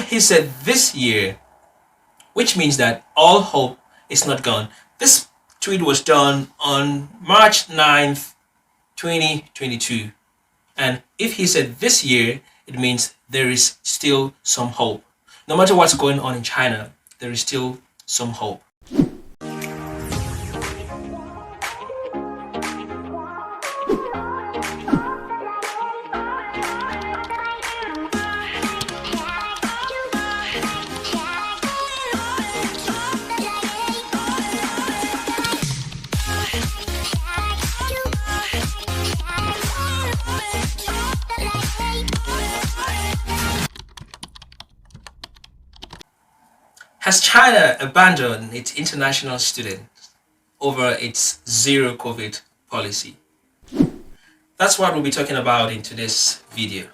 he said this year, which means that all hope is not gone. This tweet was done on March 9th, 2022. And if he said this year, it means there is still some hope. No matter what's going on in China, there is still some hope. Has China abandoned its international students over its zero COVID policy? That's what we'll be talking about in today's video.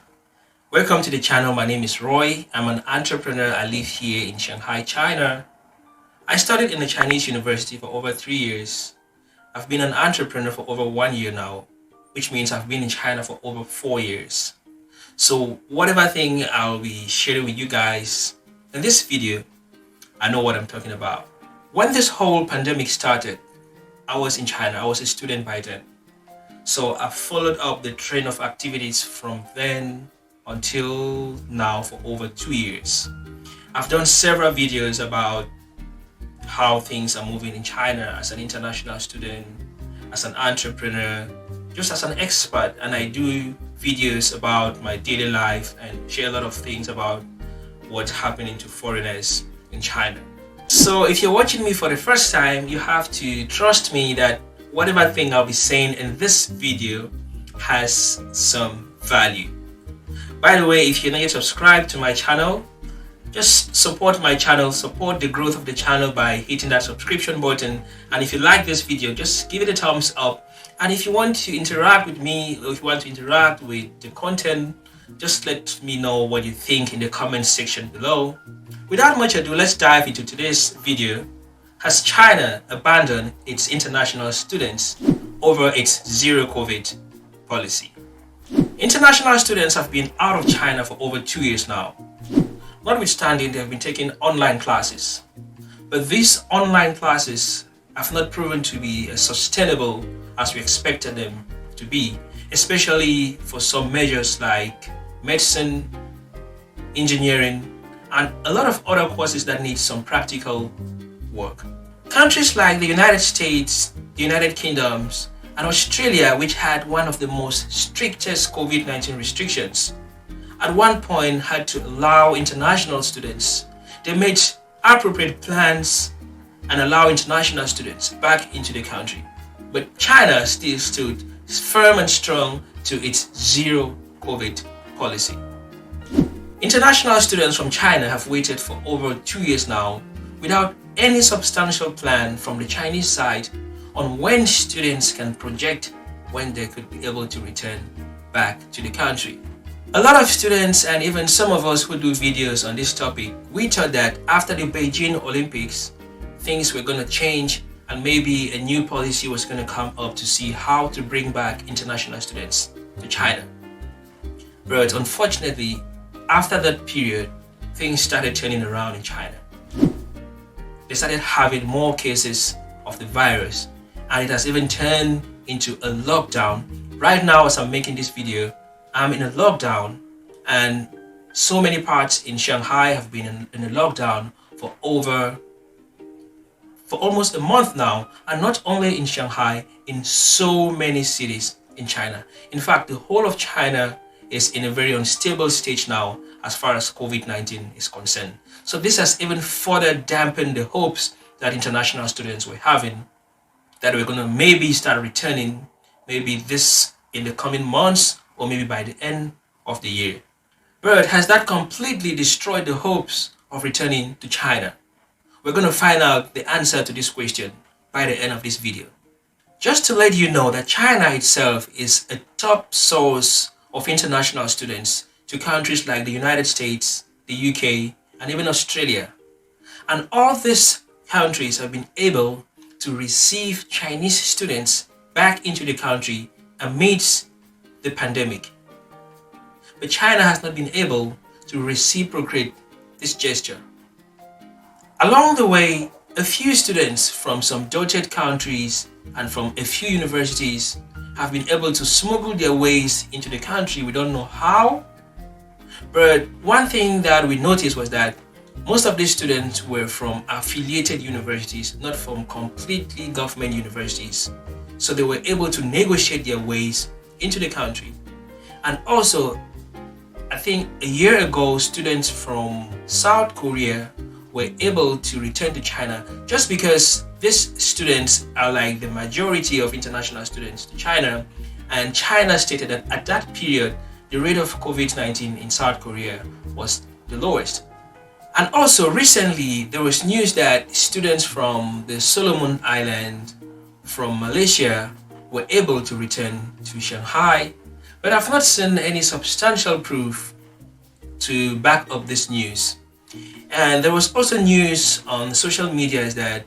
Welcome to the channel. My name is Roy. I'm an entrepreneur. I live here in Shanghai, China. I studied in a Chinese university for over 3 years. I've been an entrepreneur for over 1 year now, which means I've been in China for over 4 years. So whatever thing I'll be sharing with you guys in this video, I know what I'm talking about. When this whole pandemic started, I was in China. I was a student by then. So I followed up the train of activities from then until now for over 2 years. I've done several videos about how things are moving in China as an international student, as an entrepreneur, just as an expert. And I do videos about my daily life and share a lot of things about what's happening to foreigners in China. So if you're watching me for the first time, you have to trust me that whatever thing I'll be saying in this video has some value. By the way, if you're not yet subscribed to my channel, just support my channel, support the growth of the channel by hitting that subscription button. And if you like this video, just give it a thumbs up. And if you want to interact with me, or if you want to interact with the content, just let me know what you think in the comment section below. Without much ado, let's dive into today's video. Has China abandoned its international students over its zero COVID policy? International students have been out of China for over 2 years now. Notwithstanding, they have been taking online classes. But these online classes have not proven to be as sustainable as we expected them to be, especially for some measures like medicine, engineering, and a lot of other courses that need some practical work. Countries like the United States, the United Kingdoms, and Australia, which had one of the most strictest COVID-19 restrictions, at one point had to allow international students. They made appropriate plans and allow international students back into the country. But China still stood firm and strong to its zero COVID policy. International students from China have waited for over 2 years now without any substantial plan from the Chinese side on when students can project when they could be able to return back to the country. A lot of students and even some of us who do videos on this topic, we thought that after the Beijing Olympics, things were going to change and maybe a new policy was going to come up to see how to bring back international students to China. But unfortunately, after that period, things started turning around in China. They started having more cases of the virus, and it has even turned into a lockdown. Right now, as I'm making this video, I'm in a lockdown, and so many parts in Shanghai have been in a lockdown for almost a month now, and not only in Shanghai, in so many cities in China. In fact, the whole of China is in a very unstable stage now as far as COVID-19 is concerned. So this has even further dampened the hopes that international students were having that we're going to maybe start returning, maybe this in the coming months or maybe by the end of the year. But has that completely destroyed the hopes of returning to China? We're going to find out the answer to this question by the end of this video. Just to let you know that China itself is a top source of international students to countries like the United States, the UK, and even Australia. And all these countries have been able to receive Chinese students back into the country amidst the pandemic. But China has not been able to reciprocate this gesture. Along the way, a few students from some dotted countries and from a few universities have been able to smuggle their ways into the country. We don't know how, but one thing that we noticed was that most of these students were from affiliated universities, not from completely government universities. So they were able to negotiate their ways into the country. And also, I think a year ago, students from South Korea were able to return to China just because these students are like the majority of international students to China. And China stated that at that period, the rate of COVID-19 in South Korea was the lowest. And also recently, there was news that students from the Solomon Island, from Malaysia, were able to return to Shanghai, but I've not seen any substantial proof to back up this news. And there was also news on social media that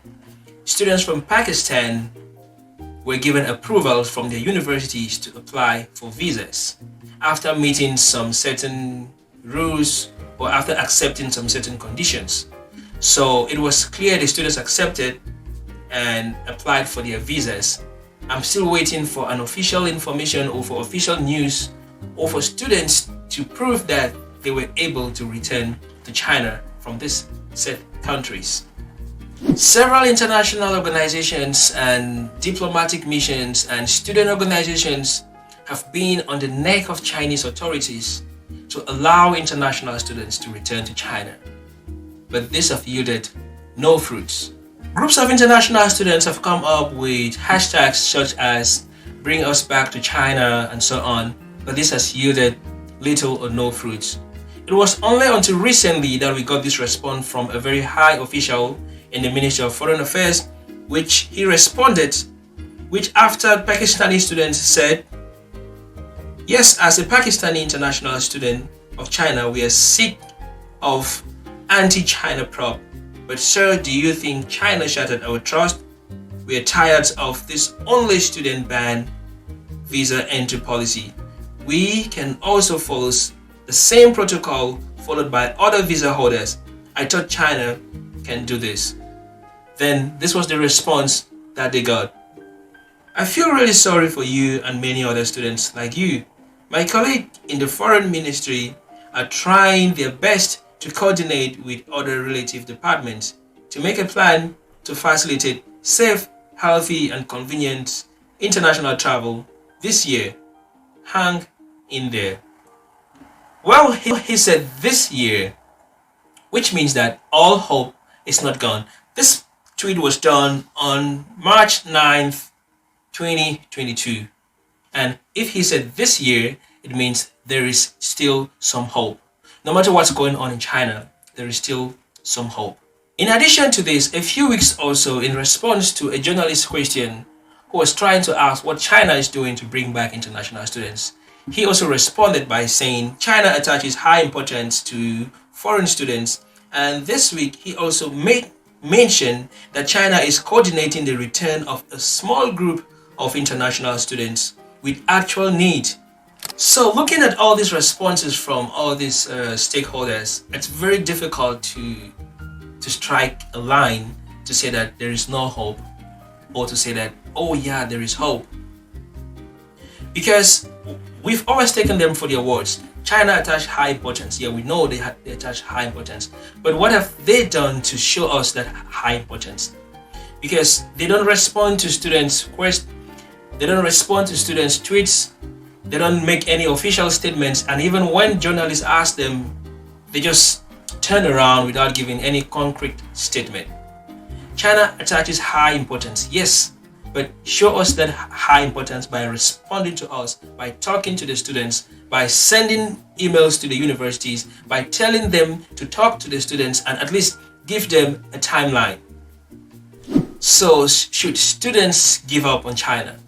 students from Pakistan were given approval from their universities to apply for visas after meeting some certain rules or after accepting some certain conditions. So it was clear the students accepted and applied for their visas. I'm still waiting for an official information or for official news or for students to prove that they were able to return to China from these said countries. Several international organizations and diplomatic missions and student organizations have been on the neck of Chinese authorities to allow international students to return to China. But this have yielded no fruits. Groups of international students have come up with hashtags such as "Bring us back to China" and so on, but this has yielded little or no fruits. It was only until recently that we got this response from a very high official in the Ministry of Foreign Affairs, which he responded, which after Pakistani students said, "Yes, as a Pakistani international student of China, we are sick of anti-China probe. But sir, do you think China shattered our trust? We are tired of this only student ban visa entry policy. We can also follow the same protocol followed by other visa holders. I thought China can do this." Then this was the response that they got. I feel really sorry for you and many other students like you. My colleague in the foreign ministry are trying their best to coordinate with other relative departments to make a plan to facilitate safe, healthy and convenient international travel this year. Hang in there. Well, he said this year, which means that all hope is not gone. This tweet was done on March 9th, 2022. And if he said this year, it means there is still some hope. No matter what's going on in China, there is still some hope. In addition to this, a few weeks also, in response to a journalist's question who was trying to ask what China is doing to bring back international students, he also responded by saying China attaches high importance to foreign students. And this week, he also made mention that China is coordinating the return of a small group of international students with actual need. So looking at all these responses from all these stakeholders, it's very difficult to strike a line to say that there is no hope or to say that, oh yeah, there is hope. Because we've always taken them for their words. China attached high importance. Yeah, we know they attach high importance. But what have they done to show us that high importance? Because they don't respond to students' questions. They don't respond to students' tweets. They don't make any official statements. And even when journalists ask them, they just turn around without giving any concrete statement. China attaches high importance, yes, but show us that high importance by responding to us, by talking to the students, by sending emails to the universities, by telling them to talk to the students and at least give them a timeline. So, should students give up on China?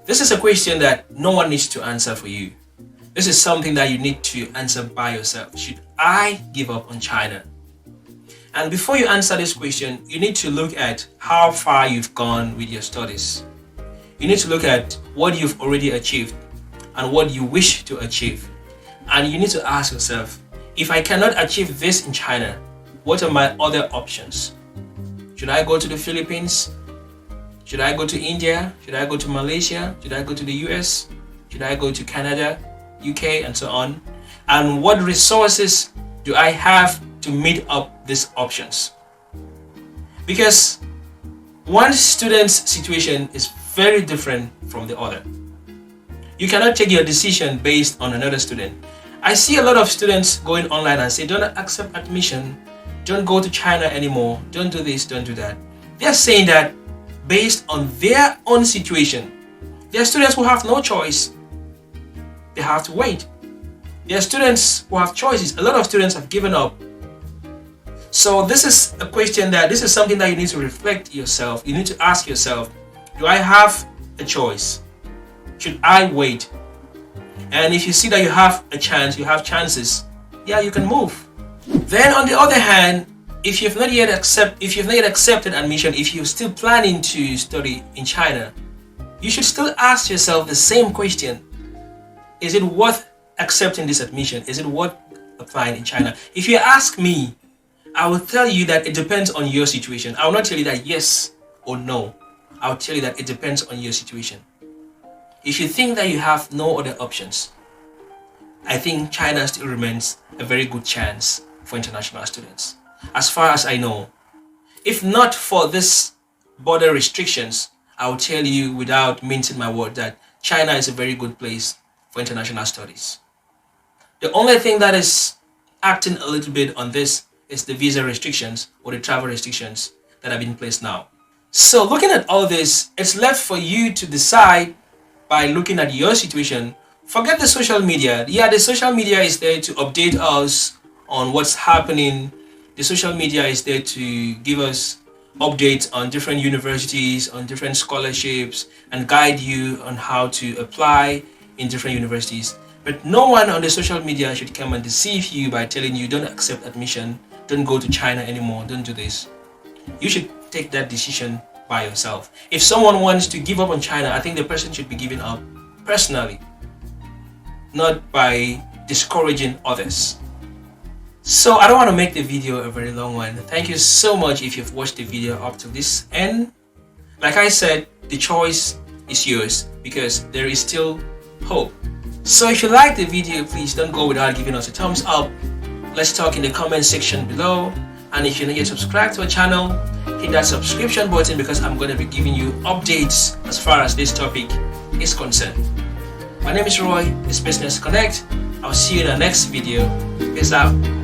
This is a question that no one needs to answer for you. This is something that you need to answer by yourself. Should I give up on China? And before you answer this question, you need to look at how far you've gone with your studies. You need to look at what you've already achieved and what you wish to achieve. And you need to ask yourself, if I cannot achieve this in China, what are my other options? Should I go to the Philippines? Should I go to India? Should I go to Malaysia? Should I go to the US? Should I go to Canada, UK, and so on? And what resources do I have to meet up these options? Because one student's situation is very different from the other. You cannot take your decision based on another student. I see a lot of students going online and say, don't accept admission, don't go to China anymore, don't do this, don't do that. They're saying that based on their own situation. There are students who have no choice. They have to wait. There are students who have choices. A lot of students have given up. So this is a question this is something that you need to reflect yourself. You need to ask yourself, do I have a choice? Should I wait? And if you see that you have a chance, you have chances, yeah, you can move. Then on the other hand, if you've not yet accepted admission, if you're still planning to study in China, you should still ask yourself the same question. Is it worth accepting this admission? Is it worth applying in China? If you ask me, I will tell you that it depends on your situation. I will not tell you that yes or no. I will tell you that it depends on your situation. If you think that you have no other options, I think China still remains a very good chance for international students. As far as I know, if not for this border restrictions, I will tell you without mincing my word that China is a very good place for international studies. The only thing that is acting a little bit on this is the visa restrictions or the travel restrictions that have been placed now. So looking at all this, it's left for you to decide by looking at your situation. Forget the social media. Yeah, the social media is there to update us on what's happening. The social media is there to give us updates on different universities, on different scholarships, and guide you on how to apply in different universities. But no one on the social media should come and deceive you by telling you don't accept admission, don't go to China anymore, don't do this. You should take that decision by yourself. If someone wants to give up on China, I think the person should be giving up personally, not by discouraging others. So I don't want to make the video a very long one. Thank you so much if you've watched the video up to this end. Like I said, the choice is yours because there is still hope. So if you like the video, please don't go without giving us a thumbs up. Let's talk in the comment section below. And if you're not yet subscribed to our channel, hit that subscription button because I'm going to be giving you updates as far as this topic is concerned. My name is Roy, it's Business Connect. I'll see you in the next video. Peace out.